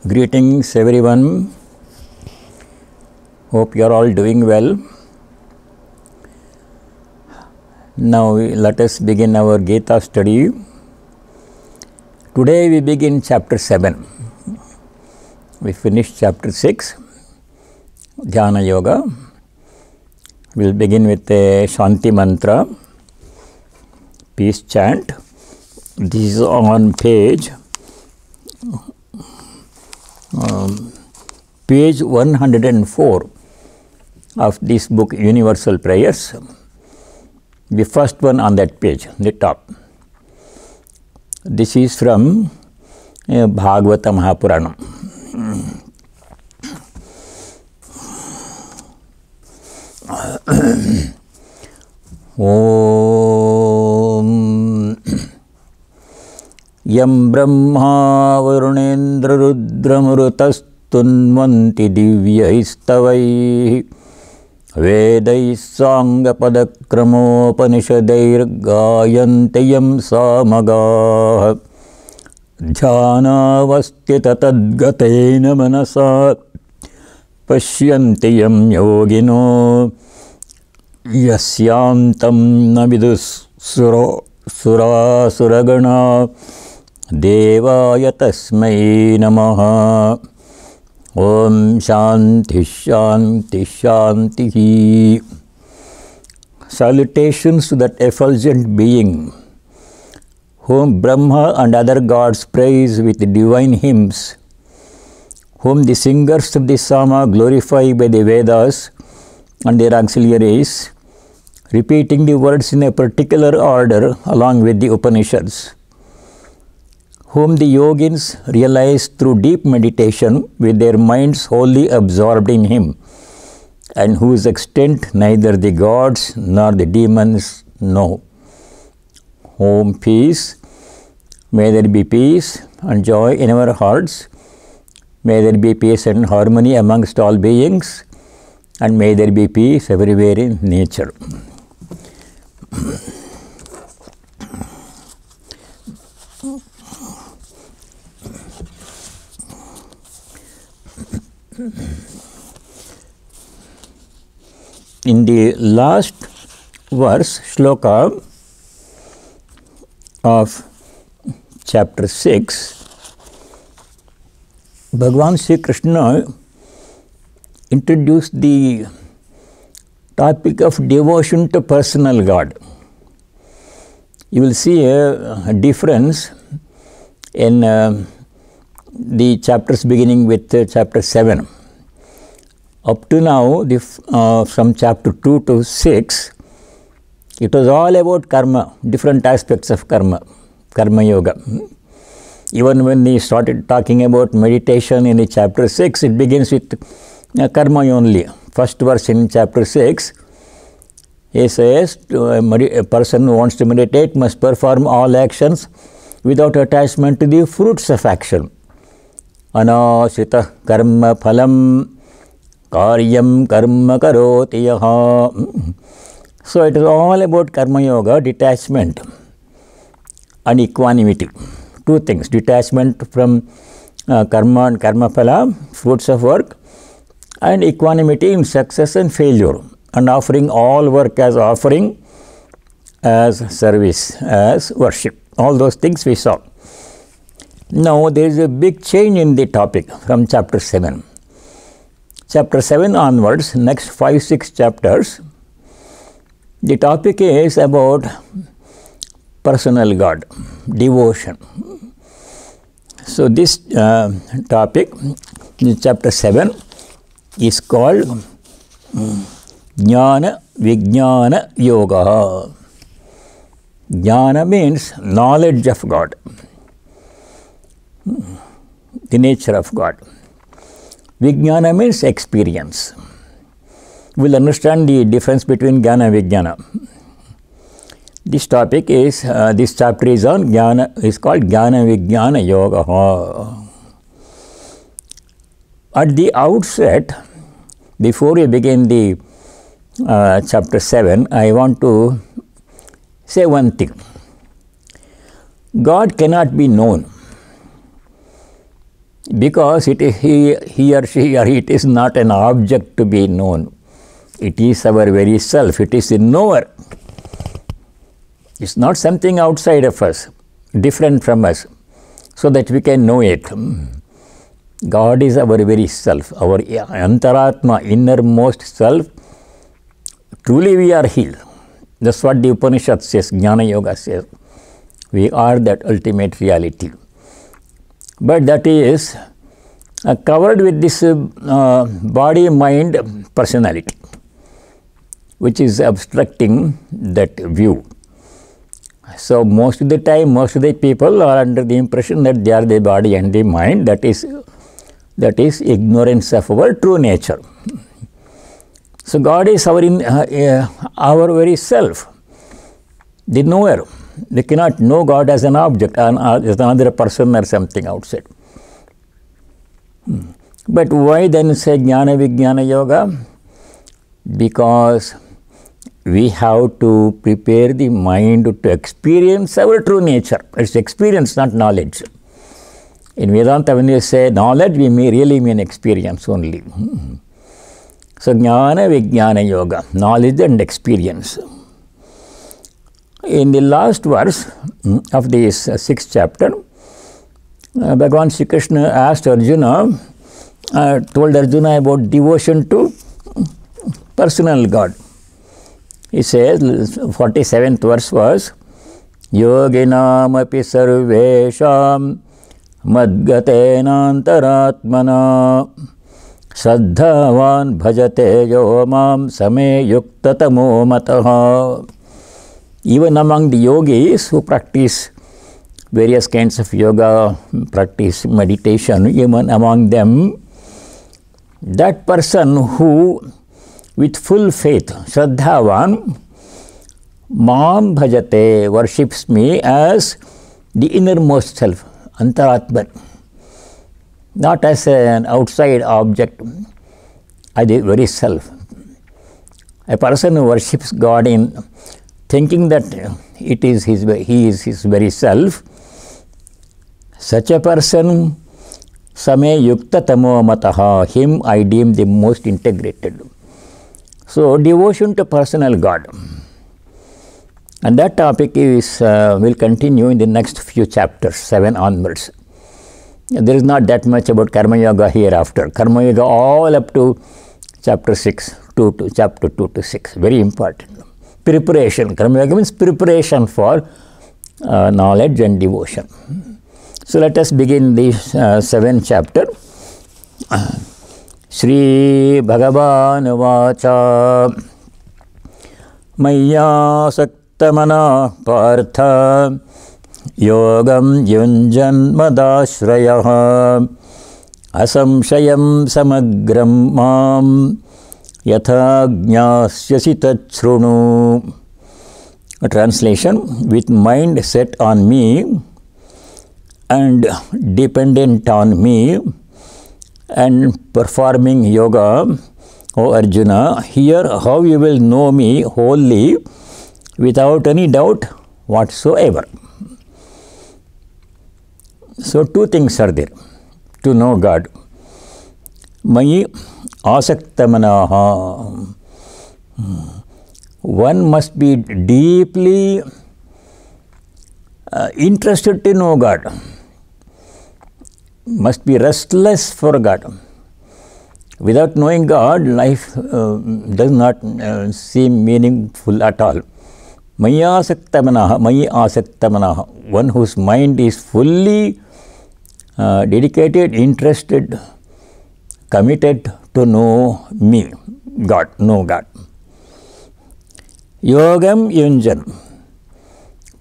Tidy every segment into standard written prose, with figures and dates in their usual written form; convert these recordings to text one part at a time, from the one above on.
Greetings everyone. Hope you are all doing well. Now let us begin our Gita study. Today we begin chapter 7. We finished chapter 6, Dhyana Yoga. We will begin with a Shanti Mantra, peace chant. This is on page 104 of this book, Universal Prayers. The first one on that page, the top. This is from Bhagavata Mahapuranam. Om Yam Brahma Varunendra Rudramrutastunvanti Divyaistavai Vedai Sangha Padakramopanishadair Gayantayam Samagah Dhyanavastita Tadgatena Manasa Pashyantiyam Yogino Yasyantam Navidus Suragana Devaya Tasmai Namaha. Om Shanti Shanti Shanti. Salutations to that effulgent being whom Brahma and other gods praise with divine hymns, whom the singers of the Sama glorify by the Vedas and their auxiliaries, repeating the words in a particular order along with the Upanishads, whom the yogins realize through deep meditation with their minds wholly absorbed in Him, and whose extent neither the gods nor the demons know. Om peace. May there be peace and joy in our hearts. May there be peace and harmony amongst all beings, and may there be peace everywhere in nature. In the last verse, shloka of chapter 6, Bhagavan Sri Krishna introduced the topic of devotion to personal God. You will see a difference in the chapters beginning with chapter 7. Up to now, from chapter 2 to 6, it was all about karma, different aspects of karma, karma yoga. Even when he started talking about meditation in the chapter 6, it begins with karma only. First verse in chapter 6, he says, a person who wants to meditate must perform all actions without attachment to the fruits of action. Anasita karma phalam karyam karma karoti yaha. So it is all about karma yoga, detachment and equanimity. Two things, detachment from karma and karma phala, fruits of work, and equanimity in success and failure, and offering all work as offering, as service, as worship. All those things we saw. Now there is a big change in the topic from chapter 7. Chapter 7 onwards, next 5-6 chapters, the topic is about personal God, devotion. So this topic in chapter 7 is called Jnana Vijnana Yoga. Jnana means knowledge of God, the nature of God. Vijnana means experience. We will understand the difference between Jnana and Vijnana. This topic is, this chapter is on Jnana, is called Jnana Vijnana Yoga. At the outset, before we begin the chapter 7, I want to say one thing. God cannot be known because it is he or she or it is not an object to be known. It is our very self. It is the knower. It's not something outside of us, different from us, so that we can know it. God is our very self, our Antaratma, innermost self. Truly we are healed. That's what the Upanishad says, Jnana Yoga says. We are that ultimate reality. But that is covered with this body-mind personality, which is obstructing that view. So most of the time, most of the people are under the impression that they are the body and the mind. That is ignorance of our true nature. So God is our very self, the knower. They cannot know God as an object, as another person or something outside. But why then say Jnana Vijnana Yoga? Because we have to prepare the mind to experience our true nature. It's experience, not knowledge. In Vedanta, when you say knowledge, we may really mean experience only. So Jnana Vijnana Yoga, knowledge and experience. In the last verse of this sixth chapter, Bhagavan Sri Krishna asked Arjuna, told Arjuna about devotion to personal God. He says, 47th verse was, Yoginam api sarvesham madgatena antaratmana Saddhavan bhajate yo mam same yuktatamo mataha. Even among the yogis who practice various kinds of yoga, practice meditation, even among them, that person who with full faith, Shraddhavan, mam bhajate, worships me as the innermost self, Antaratman, not as an outside object, as the very self. A person who worships God in thinking that he is his very self, such a person, same yukta tamo mataha, him I deem the most integrated. So devotion to personal God. And that topic is will continue in the next few chapters, 7 onwards. There is not that much about Karma Yoga hereafter. Karma Yoga all up to chapter 6, chapter 2 to 6, very important. Preparation. Karma Yoga means preparation for knowledge and devotion. So let us begin the 7th chapter. Shri Bhagavan Vacha Maya Saktamana Partha Yogam Yunjan Madashraya Asamshayam Samagram Mam Yatha Jnasyasi Tachrunu. A translation: with mind set on me and dependent on me and performing yoga, O Arjuna, hear how you will know me wholly without any doubt whatsoever. So two things are there to know God. Mayi asaktamanaha. One must be deeply interested to know God. Must be restless for God. Without knowing God, life does not seem meaningful at all. Maya asaktamanaha, one whose mind is fully dedicated, interested, committed to know me, God, know God. Yogam yunjan,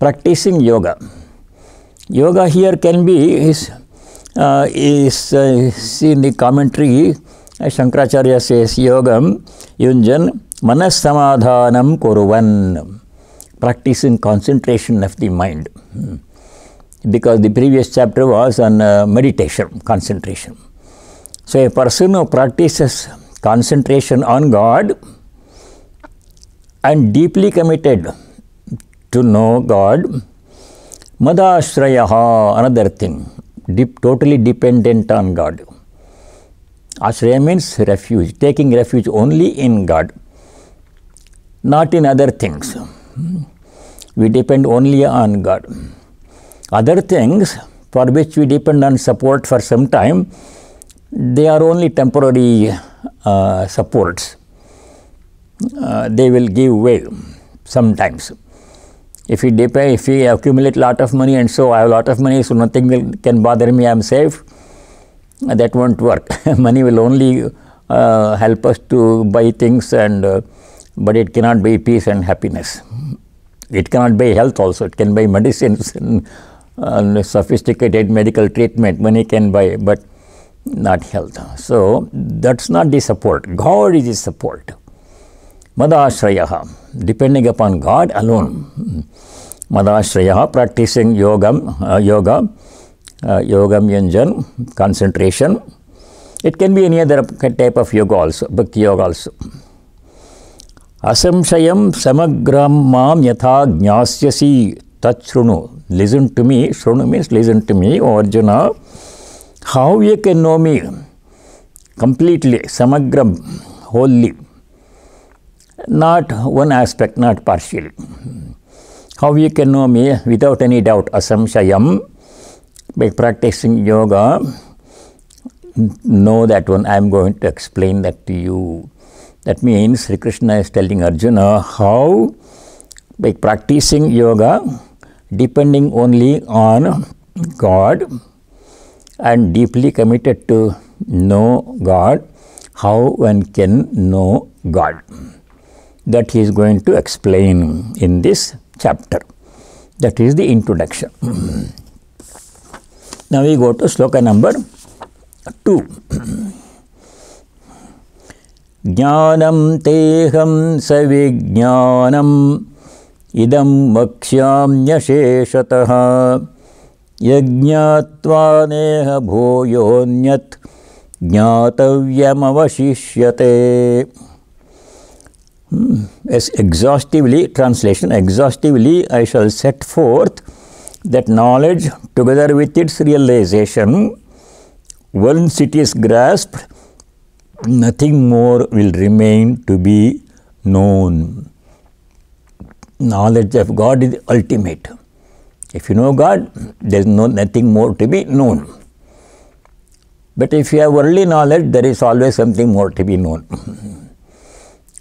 practicing yoga. Yoga here can be in the commentary, Shankaracharya says, Yogam yunjan manas samadhanam kuruvan, practicing concentration of the mind. Because the previous chapter was on meditation, concentration. So a person who practices concentration on God and deeply committed to know God Madashrayaha, another thing, totally dependent on God. Ashraya means refuge, taking refuge only in God, not in other things. We depend only on God. Other things for which we depend on support for some time, they are only temporary supports. They will give way sometimes. If we accumulate a lot of money and so I have a lot of money, so nothing can bother me, I am safe, that won't work. Money will only help us to buy things, but it cannot buy peace and happiness. It cannot buy health also. It can buy medicines and sophisticated medical treatment. Money can buy, but not health. So that's not the support. God is the support. Madashrayaha, depending upon God alone. Madashrayaha, practicing yoga, yogam yanjan, concentration. It can be any other type of yoga also, bhakti yoga also. Asamshayam samagram mam yatha jnasyasi tachrunu. Listen to me. Shrunu means listen to me, O Arjuna. How you can know me completely, samagram, wholly. Not one aspect, not partially. How you can know me without any doubt? Asamshayam, by practicing yoga, know that one. I am going to explain that to you. That means Sri Krishna is telling Arjuna how, by practicing yoga, depending only on God and deeply committed to know God, how one can know God. That he is going to explain in this chapter. That is the introduction. Now we go to sloka number 2. Jnanam teham savijnanam idam vakshyamyasheshataha yajñatva neha bhoyonyat jnatavyam avashishyate. As exhaustively, translation, exhaustively I shall set forth that knowledge together with its realization. Once it is grasped, nothing more will remain to be known. Knowledge of God is ultimate. If you know God, there is nothing more to be known. But if you have worldly knowledge, there is always something more to be known.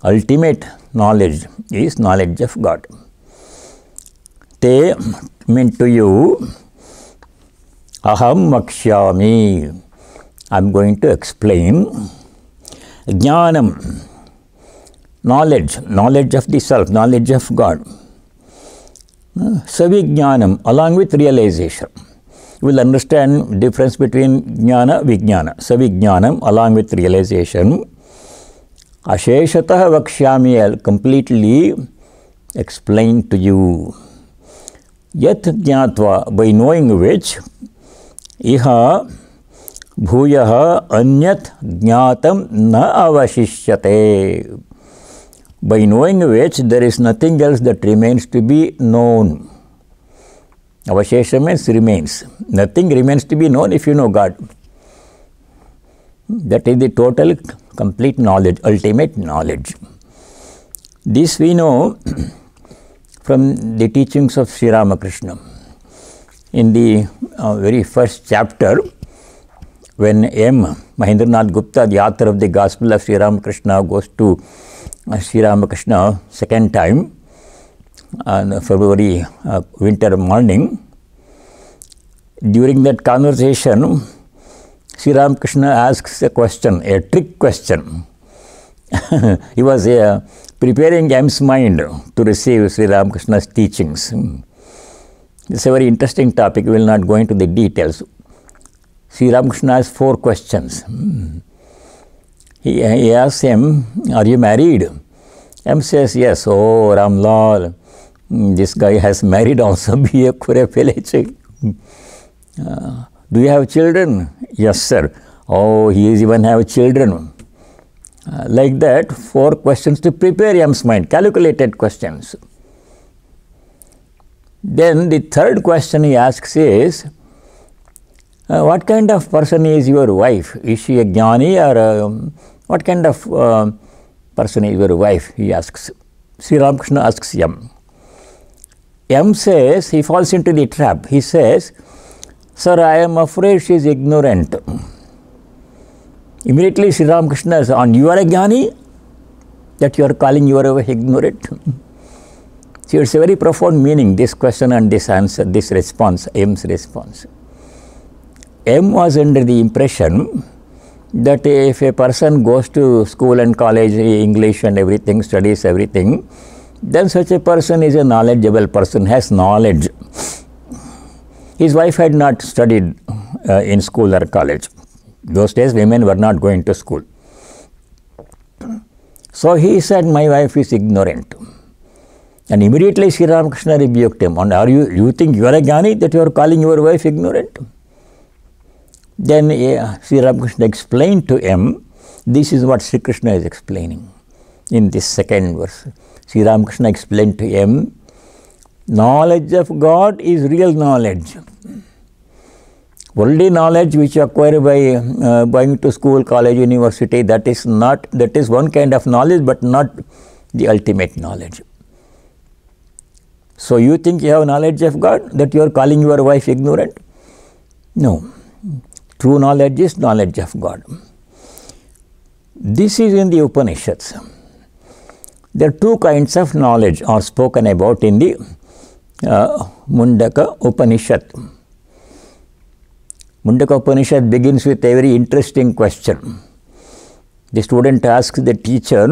Ultimate knowledge is knowledge of God. Te meant to you, aham vakshyami. I am going to explain. Jnanam, knowledge of the self, knowledge of God. Savijnanam, along with realization. You will understand difference between jnana, vijnana. Savijnanam, along with realization. Asheshatah vakshyami, I'll completely explain to you. Yat jnatva, by knowing which, iha bhuyaha anyat jnatam na avashishyate. By knowing which, there is nothing else that remains to be known. Avashesha means remains. Nothing remains to be known if you know God. That is the total, complete knowledge, ultimate knowledge. This we know from the teachings of Sri Ramakrishna. In the very first chapter, when M. Mahendranath Gupta, the author of the Gospel of Sri Ramakrishna, goes to Sri Ramakrishna second time on February winter morning, during that conversation, Sri Ramakrishna asks a question, a trick question. He was preparing M's mind to receive Sri Ramakrishna's teachings. It's a very interesting topic. We will not go into the details. Sri Ramakrishna has 4 questions. He asks him, are you married? M says, yes. Oh, Ramlal, this guy has married also. Do you have children? Yes, sir. Oh, he even have children. Like that, 4 questions to prepare M's mind, calculated questions. Then the third question he asks is, what kind of person is your wife? Is she a jnani, or what kind of person is your wife? He asks. Sri Ramakrishna asks M. M says, he falls into the trap. He says, sir, I am afraid she is ignorant. Immediately Sri Ramakrishna says, and you are a jnani, that you are calling your wife ignorant? See, it's a very profound meaning, this question and this answer, this response, M's response. M was under the impression that if a person goes to school and college, English and everything, studies everything, then such a person is a knowledgeable person, has knowledge. His wife had not studied in school or college. Those days women were not going to school. So he said, my wife is ignorant. And immediately Sri Ramakrishna rebuked him. And you think you are a jnani that you are calling your wife ignorant? Then Sri Ramakrishna explained to him, this is what Sri Krishna is explaining in this second verse. Sri Ramakrishna explained to him, knowledge of God is real knowledge. Worldly knowledge which you acquire by going to school, college, university, that is one kind of knowledge, but not the ultimate knowledge. So you think you have knowledge of God, that you are calling your wife ignorant? No. True knowledge is knowledge of God. This is in the Upanishads. There are two kinds of knowledge are spoken about in the Mundaka Upanishad. Mundaka Upanishad begins with a very interesting question. The student asks the teacher,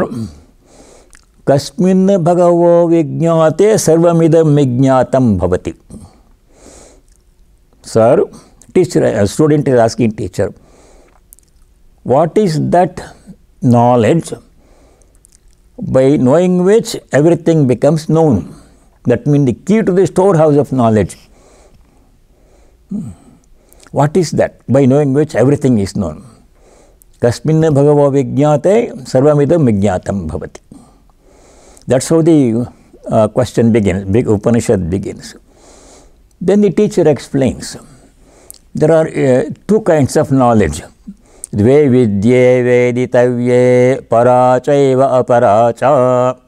Kasmin bhagavo vijñāte sarvamidam vijñātam bhavati. Sir, a student is asking teacher, what is that knowledge by knowing which everything becomes known? That means the key to the storehouse of knowledge. What is that? By knowing which everything is known. Kasminna bhagavo vijñāte sarvamidam vijñātam bhavati. That's how the question begins, big Upanishad begins. Then the teacher explains, there are two kinds of knowledge. Dve vidye veditavye parachaiva aparacha.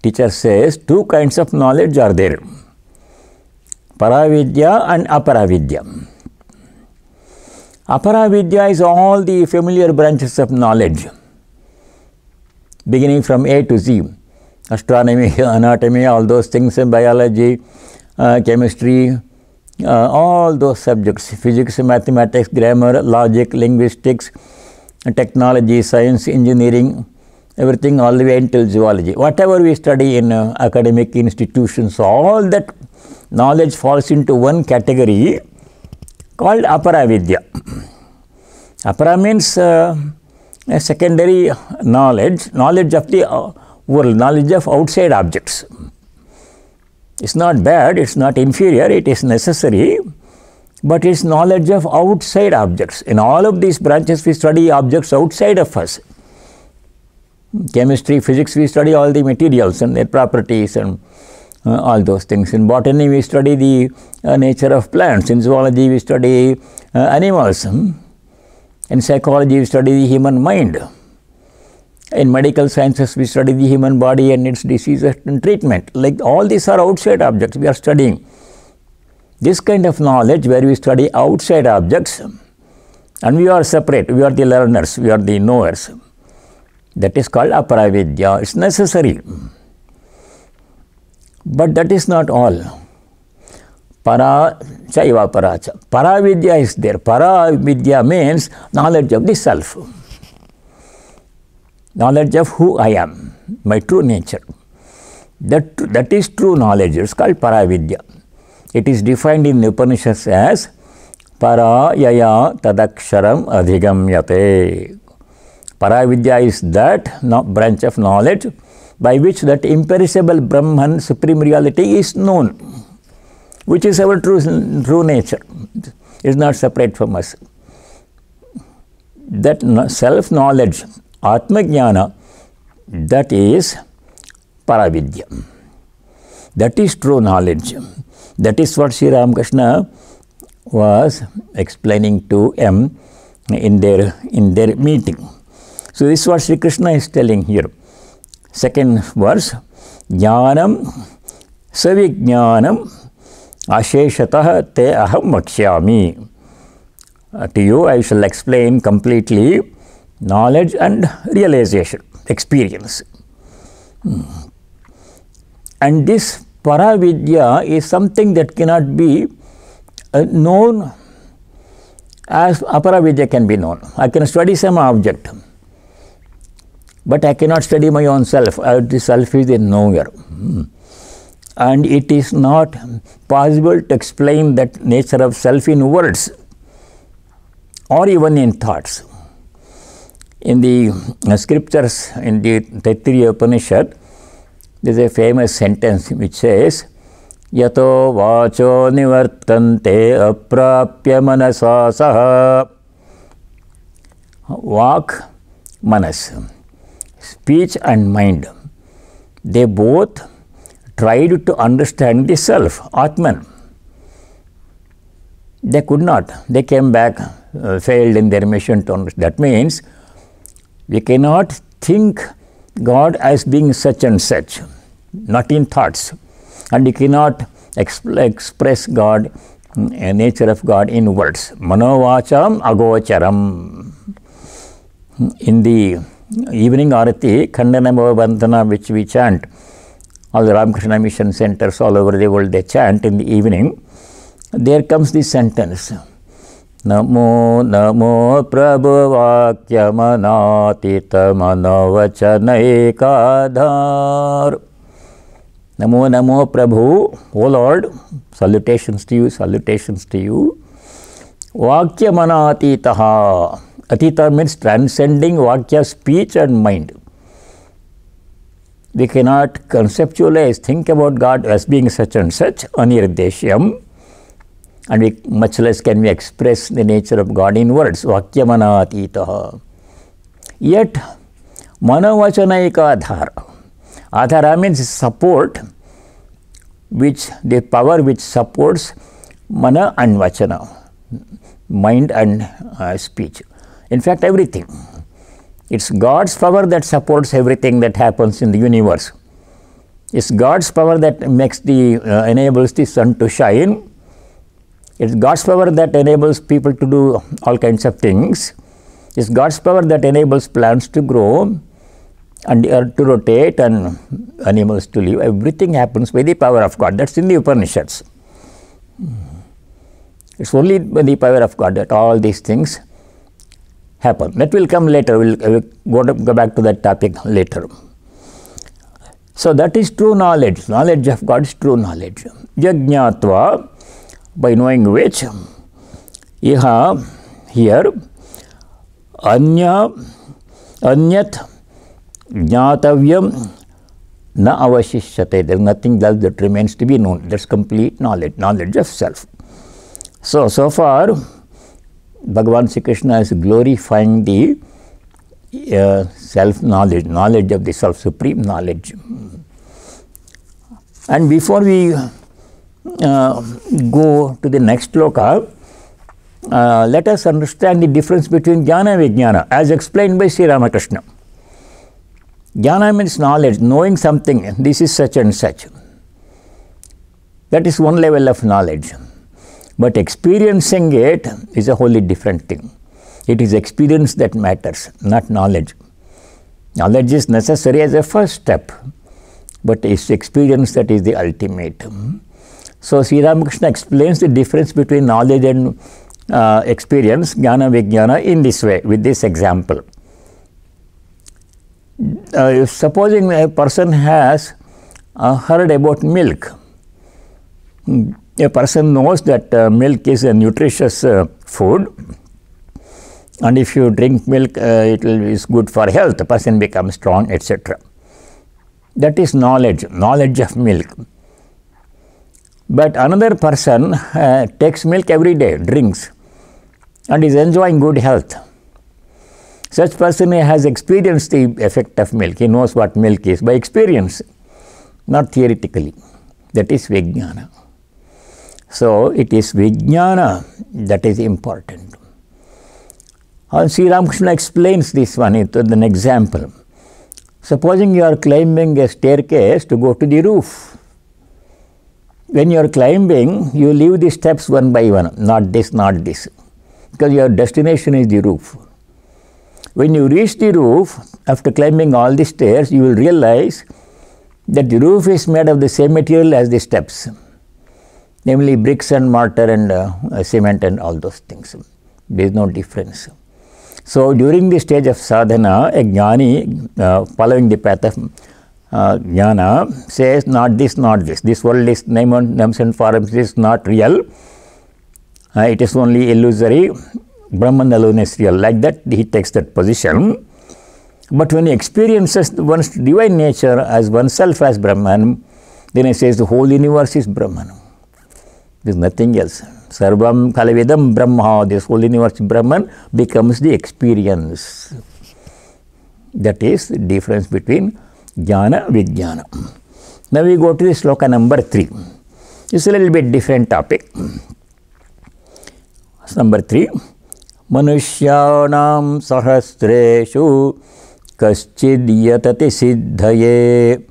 Teacher says two kinds of knowledge are there. Paravidya and aparavidya. Aparavidya is all the familiar branches of knowledge, beginning from A to Z. Astronomy, anatomy, all those things, biology, chemistry, all those subjects, physics, mathematics, grammar, logic, linguistics, technology, science, engineering, everything all the way until zoology. Whatever we study in academic institutions, all that knowledge falls into one category called aparavidya. Apara means a secondary knowledge of the world, knowledge of outside objects. It's not bad, it's not inferior, it is necessary, but it's knowledge of outside objects. In all of these branches we study objects outside of us. Chemistry, physics, we study all the materials and their properties and all those things. In botany we study the nature of plants. In zoology we study animals. In psychology we study the human mind. In medical sciences we study the human body and its diseases and treatment. Like all these are outside objects we are studying. This kind of knowledge where we study outside objects and we are separate, we are the learners, we are the knowers. That is called aparavidya. It's necessary. But that is not all. Para chaiva paracha. Paravidya is there. Paravidya means knowledge of the self. Knowledge of who I am, my true nature. That is true knowledge. It's called paravidya. It is defined in the Upanishads as para yaya tadaksharam adhigamyate. Paravidya is that branch of knowledge by which that imperishable Brahman, supreme reality, is known, which is our true nature. It is not separate from us. That self-knowledge, Atma-jnana, that is paravidya. That is true knowledge. That is what Sri Ramakrishna was explaining to M in their meeting. So this is what Sri Krishna is telling here. Second verse, Jnanam savijnanam asheshatah te aham vakshyami. To you I shall explain completely knowledge and realization, experience. And this Paravidya is something that cannot be known as Aparavidya can be known. I can study some object, but I cannot study my own self. The self is in nowhere. And it is not possible to explain that nature of self in words or even in thoughts. In the scriptures, in the Taittiriya Upanishad, there is a famous sentence which says, Yato vacho nivartante aprapya manasa saha. Vak, manas, speech and mind, they both tried to understand the self, Atman. They could not. They came back, failed in their mission to understand. That means we cannot think God as being such and such, not in thoughts. And you cannot express God, nature of God in words. Manovacham agocharam. In the evening Arati, Khandanama Vandana, which we chant, all the Ramakrishna mission centers all over the world, they chant in the evening. There comes this sentence, Namo Namo Prabhu Vakyamanatita Manavachanaikadhar. Namo Namo Prabhu, O Lord, salutations to you, salutations to you. Vakyamanatitaha. Atita means transcending Vakya, speech and mind. We cannot conceptualize, think about God as being such and such, anirudeshyam, and we, much less can we express the nature of God in words, Vakyamanatitaha. Yet, Manavachanaika Adhara. Adhara means support, which the power which supports Mana and Vachana, mind and speech. In fact, everything. It's God's power that supports everything that happens in the universe. It's God's power that makes enables the sun to shine. It's God's power that enables people to do all kinds of things. It's God's power that enables plants to grow and the earth to rotate and animals to live. Everything happens by the power of God. That's in the Upanishads. It's only by the power of God that all these things happen. That will come later. We'll go back to that topic later. So that is true knowledge. Knowledge of God is true knowledge. Yajñātva, by knowing which, iha, here, anyat jnātavyam na avashishyate. There is nothing else that remains to be known. That's complete knowledge, knowledge of self. So far, Bhagavan Sri Krishna is glorifying the self-knowledge, knowledge of the self, supreme knowledge. And before we go to the next sloka, let us understand the difference between jnana and vijnana as explained by Sri Ramakrishna. Jnana means knowledge, knowing something, this is such and such. That is one level of knowledge. But experiencing it is a wholly different thing. It is experience that matters, not knowledge. Knowledge is necessary as a first step, but it's experience that is the ultimate. So Sri Ramakrishna explains the difference between knowledge and experience, jnana vijnana, in this way, with this example. Supposing a person has heard about milk. A person knows that milk is a nutritious food, and if you drink milk, it is good for health. The person becomes strong, etc. That is knowledge, knowledge of milk. But another person takes milk every day, drinks, and is enjoying good health. Such person has experienced the effect of milk. He knows what milk is by experience, not theoretically. That is vijnana. So it is Vijnana that is important. And Sri Ramakrishna explains this one with an example. Supposing you are climbing a staircase to go to the roof. When you are climbing, you leave the steps one by one, not this, because your destination is the roof. When you reach the roof, after climbing all the stairs, you will realize that the roof is made of the same material as the steps, namely bricks and mortar and cement and all those things. There is no difference. So during the stage of sadhana, a jnani following the path of jnana says, not this, this world is names and forms is not real, it is only illusory, Brahman alone is real. Like that he takes that position. But when he experiences one's divine nature as oneself as Brahman, then he says the whole universe is Brahman. There is nothing else. Sarvam Kalavedam Brahma, this whole universe Brahman becomes the experience. That is the difference between Jnana and Vijnana. Now we go to the sloka number 3. It's a little bit different topic. Number 3. Manushyanam sahasreshu kaschid yatati siddhaye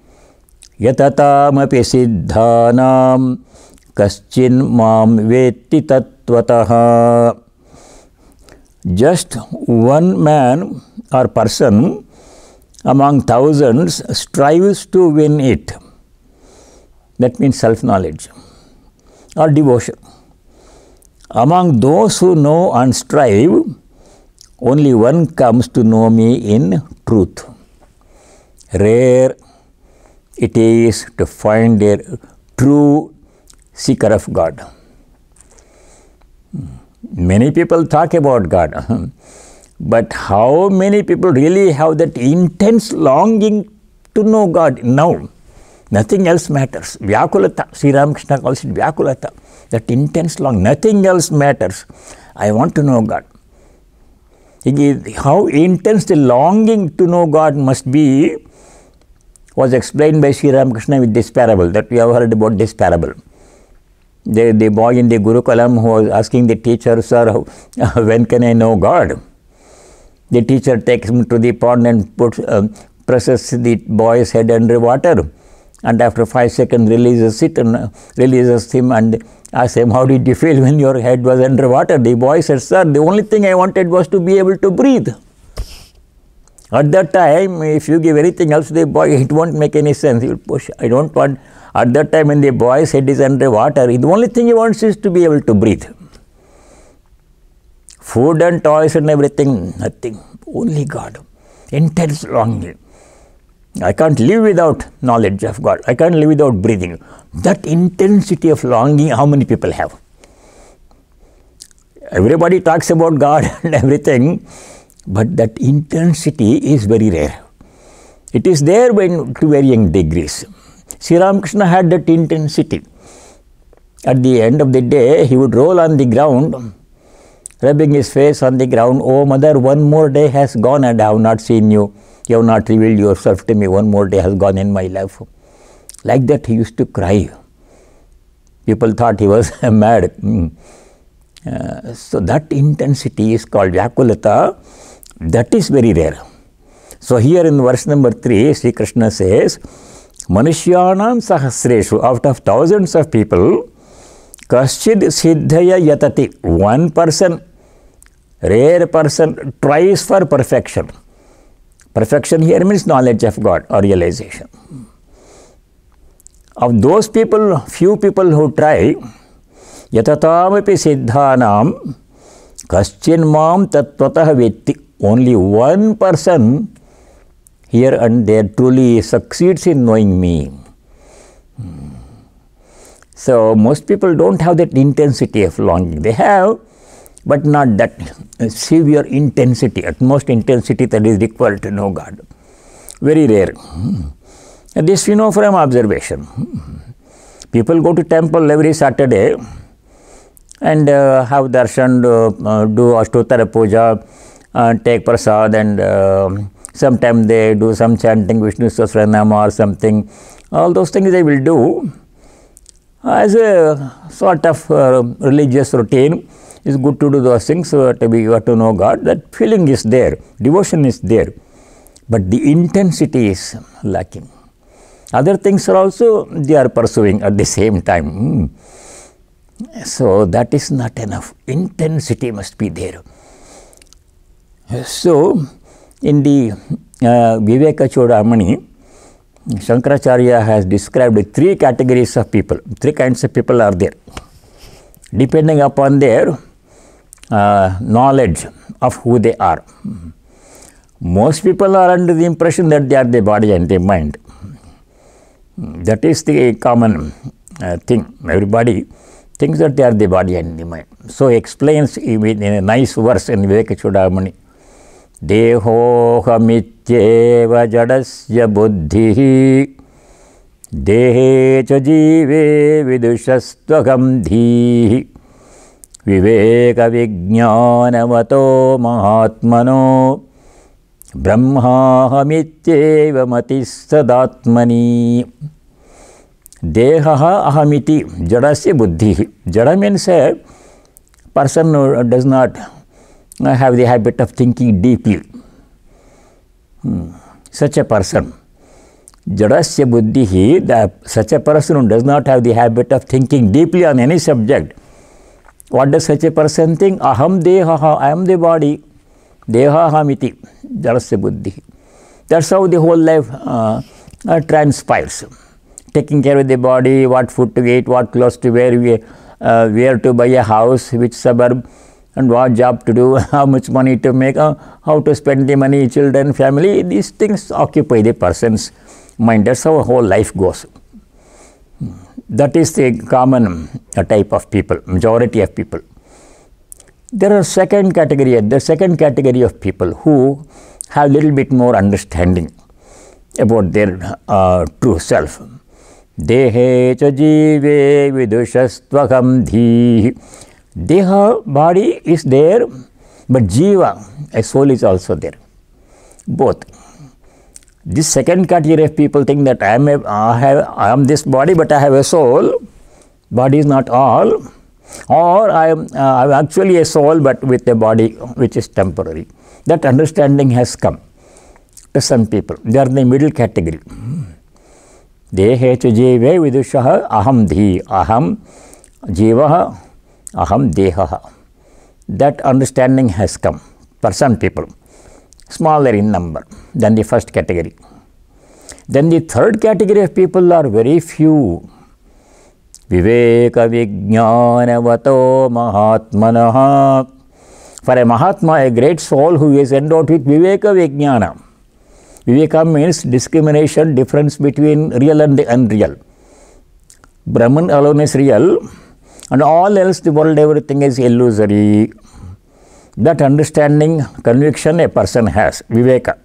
yatatamapi siddhanam kaschin mam vetti tattvataha. Just one man or person among thousands strives to win it. That means self-knowledge or devotion. Among those who know and strive, only one comes to know me in truth. Rare it is to find a true seeker of God. Many people talk about God, but how many people really have that intense longing to know God? No, nothing else matters. Vyakulata, Sri Ramakrishna calls it Vyakulata. That intense longing, nothing else matters. I want to know God. How intense the longing to know God must be was explained by Sri Ramakrishna with this parable, that we have heard about this parable. The boy in the Gurukulam who was asking the teacher, sir, when can I know God? The teacher takes him to the pond and presses the boy's head under water, and after 5 seconds releases it and releases him and asks him, how did you feel when your head was under water? The boy said, sir, the only thing I wanted was to be able to breathe. At that time, if you give anything else to the boy, it won't make any sense. He will push. I don't want. At that time, when the boy's head is under water, the only thing he wants is to be able to breathe. Food and toys and everything, nothing. Only God. Intense longing. I can't live without knowledge of God. I can't live without breathing. That intensity of longing, how many people have? Everybody talks about God and everything, but that intensity is very rare. It is there to varying degrees. Sri Ramakrishna had that intensity. At the end of the day, he would roll on the ground, rubbing his face on the ground. Oh mother, one more day has gone and I have not seen you. You have not revealed yourself to me. One more day has gone in my life. Like that he used to cry. People thought he was mad. So that intensity is called Vyakulata. That is very rare. So here in verse number 3, Sri Krishna says, Manushyanam sahasreshu, out of thousands of people, kaschid siddhaya yatati, one person, rare person, tries for perfection. Perfection here means knowledge of God or realization. Of those people, few people who try, yatatamaphi siddhanam, kaschin mam tattvataha vetti, only one person here and there truly succeeds in knowing me. So most people don't have that intensity of longing. They have, but not that severe intensity, utmost intensity that is required to know God. Very rare. And this we know from observation. People go to temple every Saturday and have darshan, do Ashtotara Puja, take prasad, and sometimes they do some chanting Vishnu Sahasranama or something. All those things they will do. as a sort of religious routine. It's good to do those things to know God. That feeling is there, devotion is there, but the intensity is lacking. Other things are also they are pursuing at the same time. So that is not enough. Intensity must be there. So in the Viveka Chudamani, Shankaracharya has described 3 categories of people. 3 kinds of people are there, depending upon their knowledge of who they are. Most people are under the impression that they are the body and the mind. That is the common thing. Everybody thinks that they are the body and the mind. So he explains in a nice verse in Viveka Chudamani, Dehohamityeva jadasya buddhihi dehe cha jive vidushastvagam dhihi viveka vijnanavato mahatmano brahmahamityeva matisadatmani. Dehaha ahamiti jadasya buddhihi. Jada means a person who does not have the habit of thinking deeply. Such a person, jadasya buddhihi, such a person who does not have the habit of thinking deeply on any subject. What does such a person think? Aham dehaha, I am the body. Dehahamiti, jadasya buddhihi. That's how the whole life transpires. Taking care of the body, what food to eat, what clothes to wear, where to buy a house, which suburb, and what job to do, how much money to make, how to spend the money, children, family. These things occupy the person's mind. That's how whole life goes. That is the common type of people, majority of people. There are second category of people who have little bit more understanding about their true self. Dehe cha jive vidushastvagam dhihi. Deha, body is there, but jiva, a soul is also there. Both. This second category of people think that I am this body, but I have a soul. Body is not all. Or I am actually a soul, but with a body which is temporary. That understanding has come to some people. They are in the middle category. Dehe cha jive vidushaha aham dhi, aham jivaha, aham dehaha. That understanding has come for some people, smaller in number than the first category. Then the third category of people are very few. Viveka vijnanavato mahatmanaha. For a Mahatma, a great soul who is endowed with Viveka Vijnana. Viveka means discrimination, difference between real and the unreal. Brahman alone is real, and all else, the world, everything is illusory. That understanding, conviction a person has, Viveka,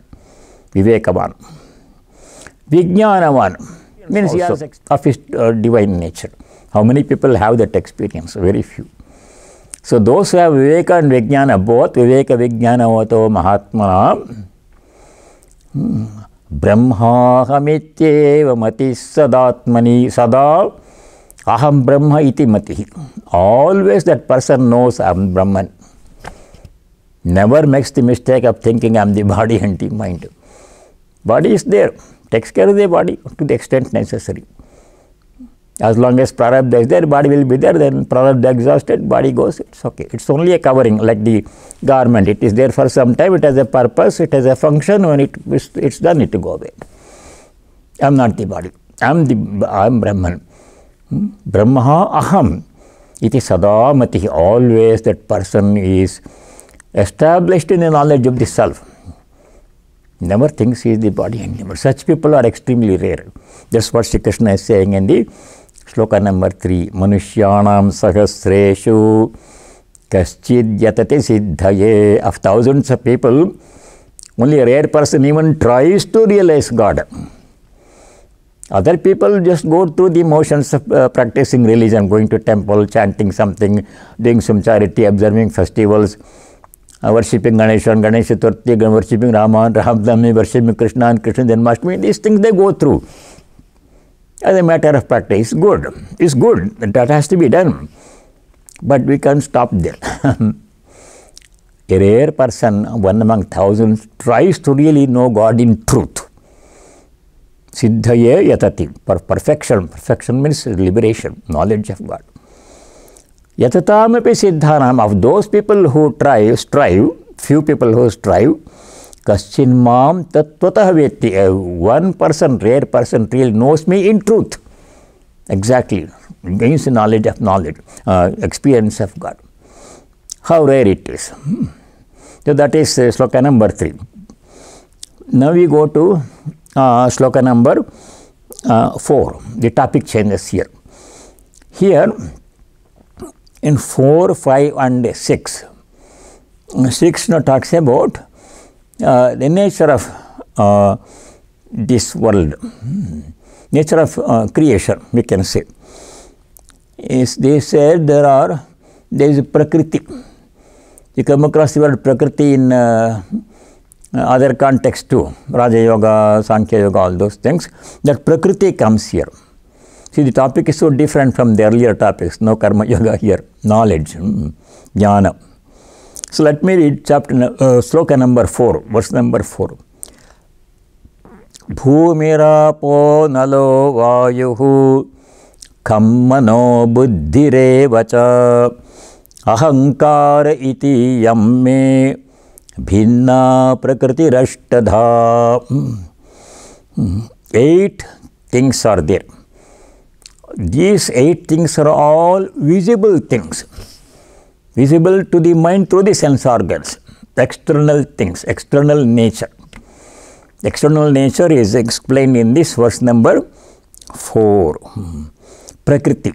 Vivekavan. Vijnanavan means he has of his divine nature. How many people have that experience? Very few. So those who have Viveka and Vijnana, both Viveka Vijnanavato Mahatmana, Brahmahamityeva matisadatmani sada aham brahma iti matihi. Always that person knows I am Brahman. Never makes the mistake of thinking I am the body and the mind. Body is there, takes care of the body to the extent necessary. As long as prarabdha is there, body will be there. Then prarabdha exhausted, body goes, it's okay. It's only a covering, like the garment. It is there for some time, it has a purpose, it has a function. When it's done, it will go away. I am not the body. I am Brahman. Brahma aham iti sadamati. Always that person is established in the knowledge of the self. Never thinks he is the body anymore. Such people are extremely rare. That's what Sri Krishna is saying in the Shloka number 3. Manushyanam sahasreshu kaschid yatati siddhaye. Of thousands of people, only a rare person even tries to realize God. Other people just go through the motions of practicing religion, going to temple, chanting something, doing some charity, observing festivals, worshipping Ganesha and Ganesha Chaturthi, worshipping Rama and Ramnavami, worshipping Krishna and Krishna Janmashtami. These things they go through. as a matter of fact, it's good. It's good. That has to be done. But we can't stop there. A rare person, one among thousands, tries to really know God in truth. Siddhaye yatati, perfection. Perfection means liberation, knowledge of God. Yatatamapi siddhanam, of those people who strive, few people who strive, kaschin mam tattvataha vetti, one person, rare person, really knows me in truth. Exactly, gains the knowledge of knowledge, experience of God. How rare it is. So that is sloka number 3. Now we go to sloka number 4. The topic changes here. Here, in 4, 5 and 6, 6 now talks about the nature of this world, nature of creation, we can say. They said there is Prakriti. You come across the word Prakriti in other contexts too, Raja Yoga, Sankhya Yoga, all those things. That Prakriti comes here. See, the topic is so different from the earlier topics. No Karma Yoga here, knowledge, jnana. So let me read sloka number 4, verse number 4. Bhumirapo nalo vayuhu kammano buddhirevacha ahankara iti yamme bhinna prakritirashtadha. 8 things are there. These 8 things are all visible things, visible to the mind through the sense organs, external things, external nature. External nature is explained in this verse number 4. Prakriti.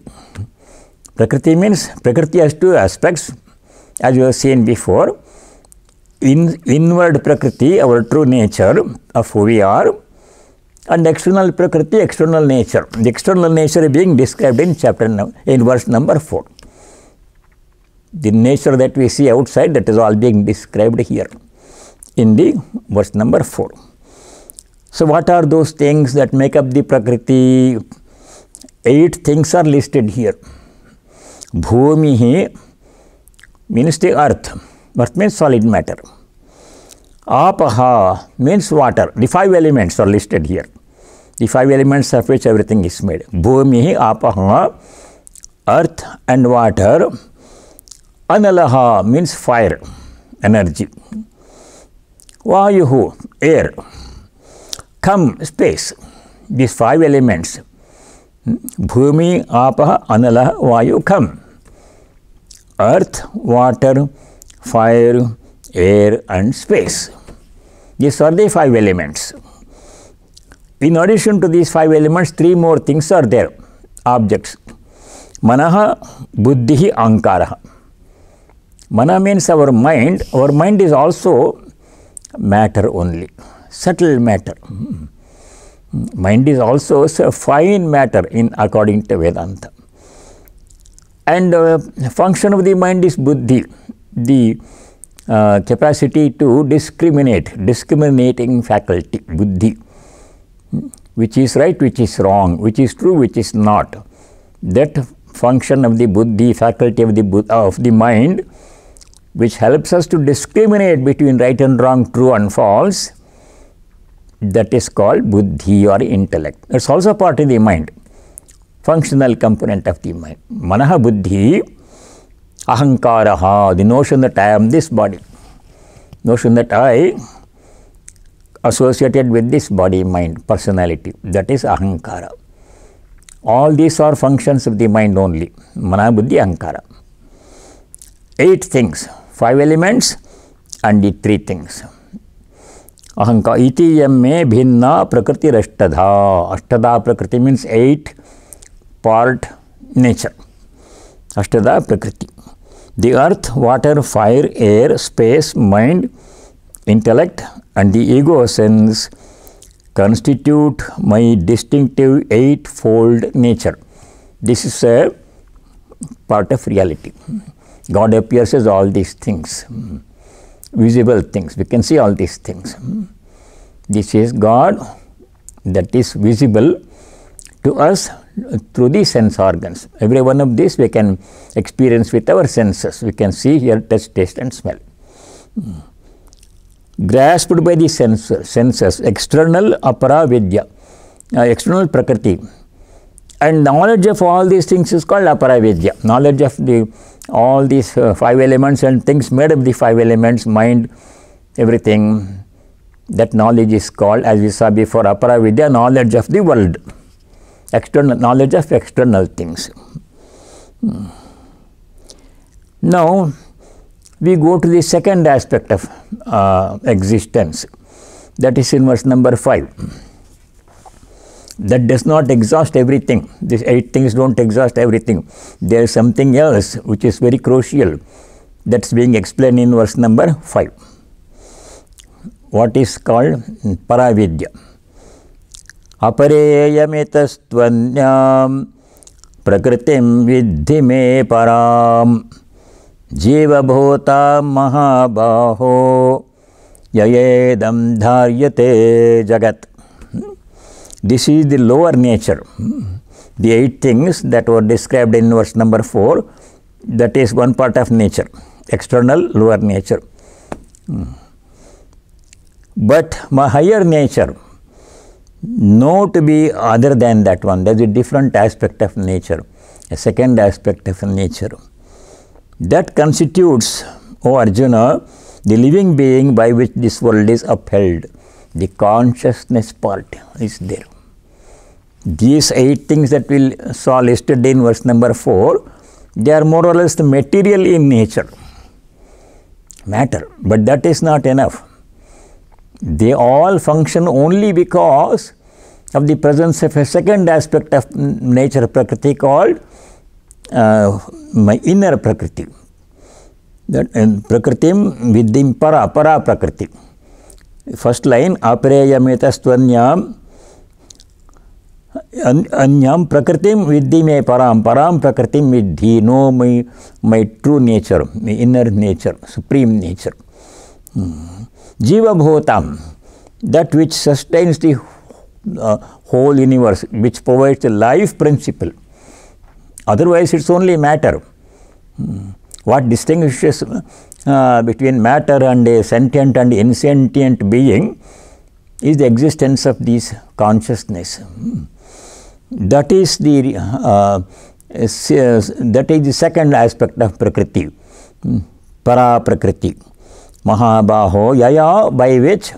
Prakriti means, Prakriti has 2 aspects, as you have seen before. Inward Prakriti, our true nature of who we are, and external Prakriti, external nature. The external nature being described in verse number 4. The nature that we see outside, that is all being described here in the verse number 4. So what are those things that make up the Prakriti? 8 things are listed here. Bhumihi means the earth. Earth means solid matter. Apaha means water. The 5 elements are listed here. The 5 elements of which everything is made. Bhumihi, apaha, earth and water. Analaha means fire, energy. Vayuhu, air. Kam, space. These 5 elements. Bhumi, apaha, analaha, vayu, kam. Earth, water, fire, air and space. These are the 5 elements. In addition to these 5 elements, 3 more things are there, objects. Manaha, buddhihi, ankaraha. Mana means our mind. Our mind is also matter only, subtle matter. Mind is also fine matter according to Vedanta. And function of the mind is buddhi, the capacity to discriminating faculty, buddhi, which is right, which is wrong, which is true, which is not. That function of the buddhi, faculty of the mind, which helps us to discriminate between right and wrong, true and false, that is called buddhi or intellect. It's also part of the mind, functional component of the mind. Manaha buddhi, ahankaraha, the notion that I am this body, notion that I associated with this body, mind, personality, that is ahankara. All these are functions of the mind only, mana, buddhi, ahankara. 8 things, 5 elements and the 3 things. Ahankara, iti yamme bhinna prakriti ashtadha. Ashtadha prakriti means 8 part nature. Ashtadha prakriti. The earth, water, fire, air, space, mind, intellect and the ego sense constitute my distinctive 8-fold nature. This is a part of reality. God appears as all these things, visible things. We can see all these things. This is God that is visible to us through the sense organs. Every one of these we can experience with our senses. We can see, hear, touch, taste and smell. Grasped by the senses, external apara vidya, external prakriti. And knowledge of all these things is called apara vidya. Knowledge of all these 5 elements and things made of the 5 elements, mind, everything, that knowledge is called, as we saw before, apara vidya, knowledge of the world. External knowledge of external things. Now we go to the second aspect of existence, that is in verse number 5. That does not exhaust everything. These 8 things don't exhaust everything. There is something else which is very crucial, that's being explained in verse number 5. What is called paravidya. Apareyamitastvanyam prakritim vidhi me param jivabhota mahabaho yayedam dharyate jagat. This is the lower nature. The 8 things that were described in verse number 4, that is one part of nature, external lower nature. But my higher nature, know to be other than that one. There is a different aspect of nature, a second aspect of nature. That constitutes, O Arjuna, the living being by which this world is upheld. The consciousness part is there. These 8 things that we saw listed in verse number 4, they are more or less material in nature, matter, but that is not enough. They all function only because of the presence of a second aspect of nature, prakriti, called my inner prakriti. That prakritim vidhim para prakriti. First line, apareyamitastvanyam anyam prakritim vidhi me param prakritim vidhi. Know my true nature, my inner nature, supreme nature. Jiva bhotam, that which sustains the whole universe, which provides the life principle. Otherwise, it's only matter. What distinguishes between matter and a sentient and insentient being is the existence of this consciousness. That is the second aspect of prakriti, para prakriti. Mahabaho yaya, by which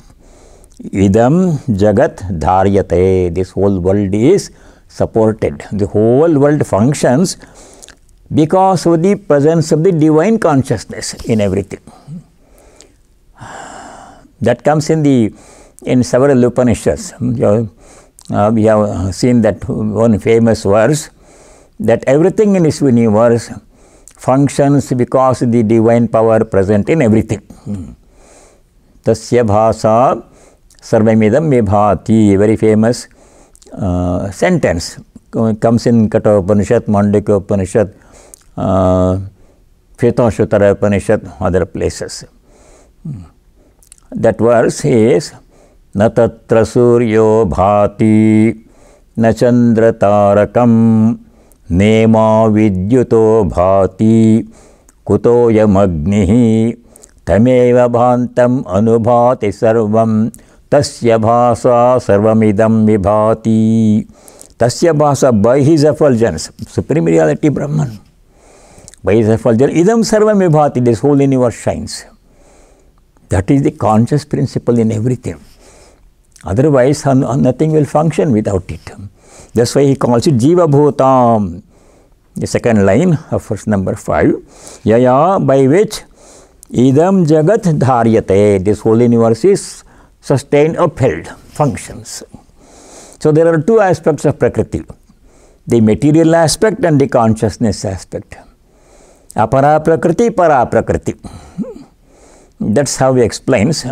idam jagat dharyate, this whole world is supported. The whole world functions because of the presence of the divine consciousness in everything. That comes in several Upanishads. We have seen that one famous verse, that everything in this universe functions because of the divine power present in everything. Tasya bhasa sarvamidam me bhati, very famous sentence, comes in Katha Upanishad, Mandukya Upanishad, Shvetashvatara Upanishad, other places. That verse is na tatra suryo bhati na chandra tarakam nema vidyuto bhati kuto yamagnihi tameva bhantam anubhati sarvam tasya bhasa sarvamidam vibhati. Tasya bhasa, by his effulgence, Supreme Reality Brahman, by his effulgence, idam sarvam vibhati, this whole universe shines. That is the conscious principle in everything. Otherwise, nothing will function without it. That's why he calls it Jiva Bhutam. The second line of verse number 5. Yaya, by which idam jagat dharyate, this whole universe is sustained, upheld, functions. So there are 2 aspects of prakriti, the material aspect and the consciousness aspect. Apara prakriti, para prakriti. That's how he explains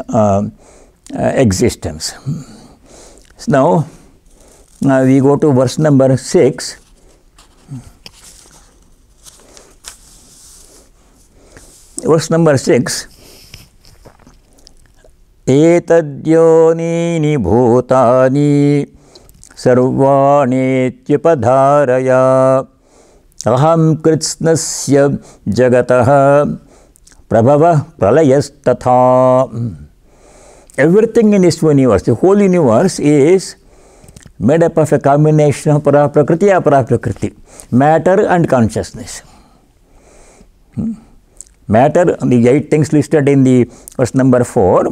existence. So now we go to verse number 6. Verse number 6. Etadyonini bhutani सर्वाणीत्युपधारय अहं कृत्स्नस्य जगतः प्रभवः प्रलयस्तथा. Everything in this universe, the whole universe is made up of a combination of Paraprakriti and Aparaprakriti, matter and consciousness. Matter, the 8 things listed in the verse number 4,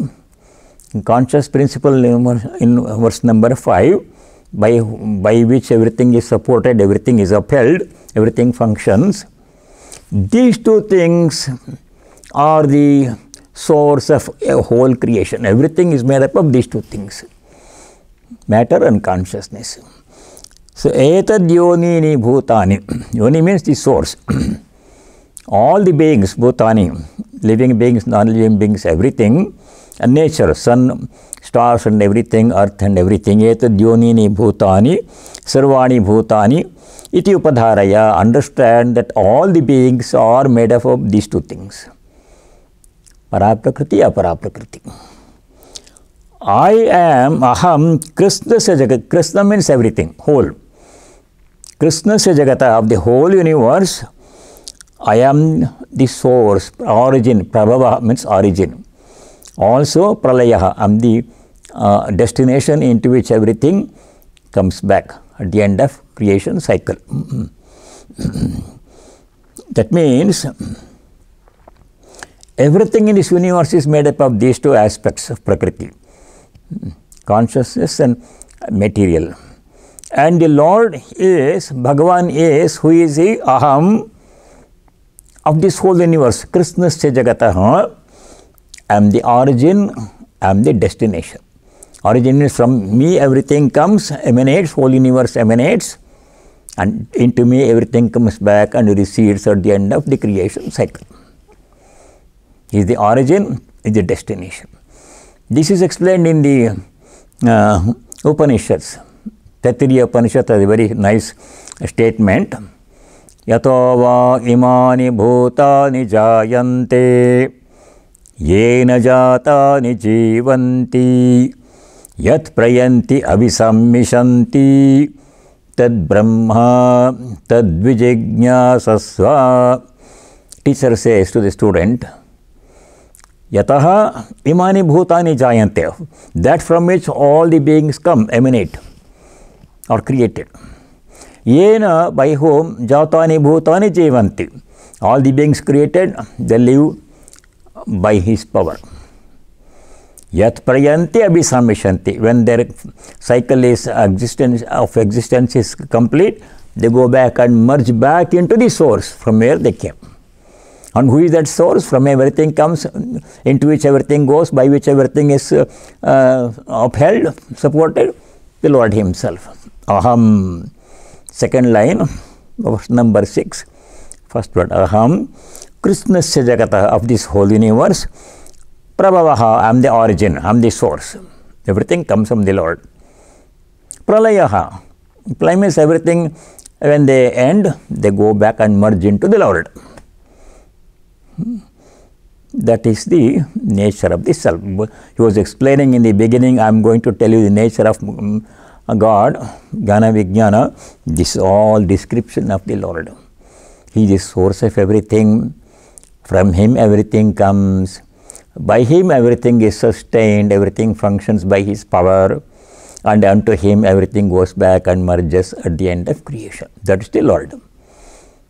conscious principle in verse number 5, by which everything is supported, everything is upheld, everything functions. These 2 things are the source of a whole creation. Everything is made up of these 2 things, matter and consciousness. So, etad yonini bhutani. Yoni means the source. All the beings, bhutani, living beings, non-living beings, everything, and nature, sun, stars and everything, earth and everything. Etad yonini bhutani, sarvani bhutani, iti upadharaya. Understand that all the beings are made up of these 2 things. Paraprakriti, Aparaprakriti. I am Aham Krishnasya Jagat. Krishna means everything, whole. Krishnasya Jagata, of the whole universe. I am the source, origin. Prabhava means origin. Also Pralayaha, I am the destination into which everything comes back at the end of creation cycle. That means everything in this universe is made up of these 2 aspects of Prakriti, consciousness and material. And the Lord is, Bhagavan is, who is He? Aham, of this whole universe. Krishnasya Jagataha. I am the origin, I am the destination. Origin is from me, everything comes, emanates, whole universe emanates, and into me everything comes back and recedes at the end of the creation cycle. He is the origin, is the destination. This is explained in the Upanishads. Taittiriya Upanishad has a very nice statement. Yato va imani bhutani jayante yena jatani jivanti yat prayanti abhisammishanti tad brahma tad vijijñāsasva. Teacher says to the student, Yataha imani bhutani jayante, that from which all the beings come, emanate, or created. Yena, by whom jatani bhutani jivanti, all the beings created, they live by His power. Yat prayanti abhisammishanti, when their cycle is existence is complete, they go back and merge back into the source from where they came. And who is that source? From everything comes, into which everything goes, by which everything is upheld, supported? The Lord Himself. Aham. Second line, verse number 6. First word, Aham. Krishnasya Jagata, of this whole universe. Prabhavaha, I am the origin, I am the source. Everything comes from the Lord. Pralayaha. Pralaya means everything, when they end, they go back and merge into the Lord. That is the nature of the self. He was explaining in the beginning, I am going to tell you the nature of God, Jnana Vijnana. This is all description of the Lord. He is the source of everything. From Him everything comes. By Him everything is sustained, everything functions by His power. And unto Him everything goes back and merges at the end of creation. That is the Lord.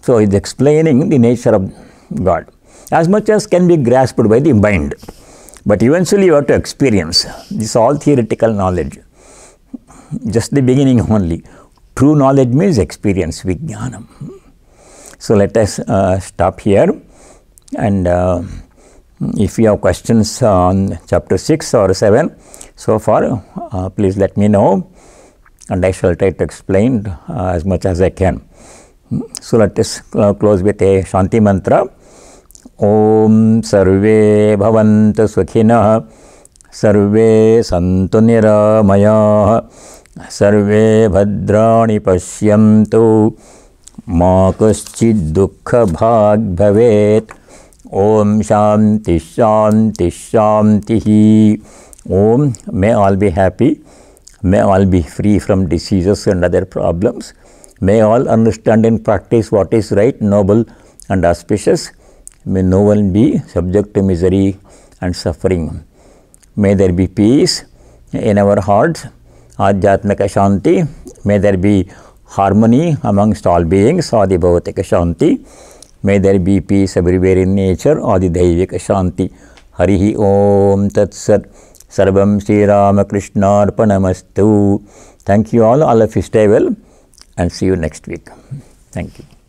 So he is explaining the nature of God, as much as can be grasped by the mind. But eventually you have to experience. This is all theoretical knowledge. Just the beginning only. True knowledge means experience, Vijnanam. So let us stop here. And if you have questions on chapter 6 or 7 so far, please let me know. And I shall try to explain as much as I can. So let us close with a Shanti mantra. Om Sarve Bhavantu Sukhinah, Sarve Santu Niramayah, Sarve Bhadrani Pashyantu, Ma Kaschid Dukkha Bhag Bhavet. Om Shanti Shanti Shanti. Om, may all be happy. May all be free from diseases and other problems. May all understand and practice what is right, noble and auspicious. May no one be subject to misery and suffering. May there be peace in our hearts, Adhyatmika Shanti. May there be harmony amongst all beings, Adi Bhautika Shanti. May there be peace everywhere in nature, Adi Daivika Shanti. Harihi Om Tat Sat. Sarvam Sri Ramakrishna Arpanamastu. Thank you all of you stay well and see you next week. Thank you.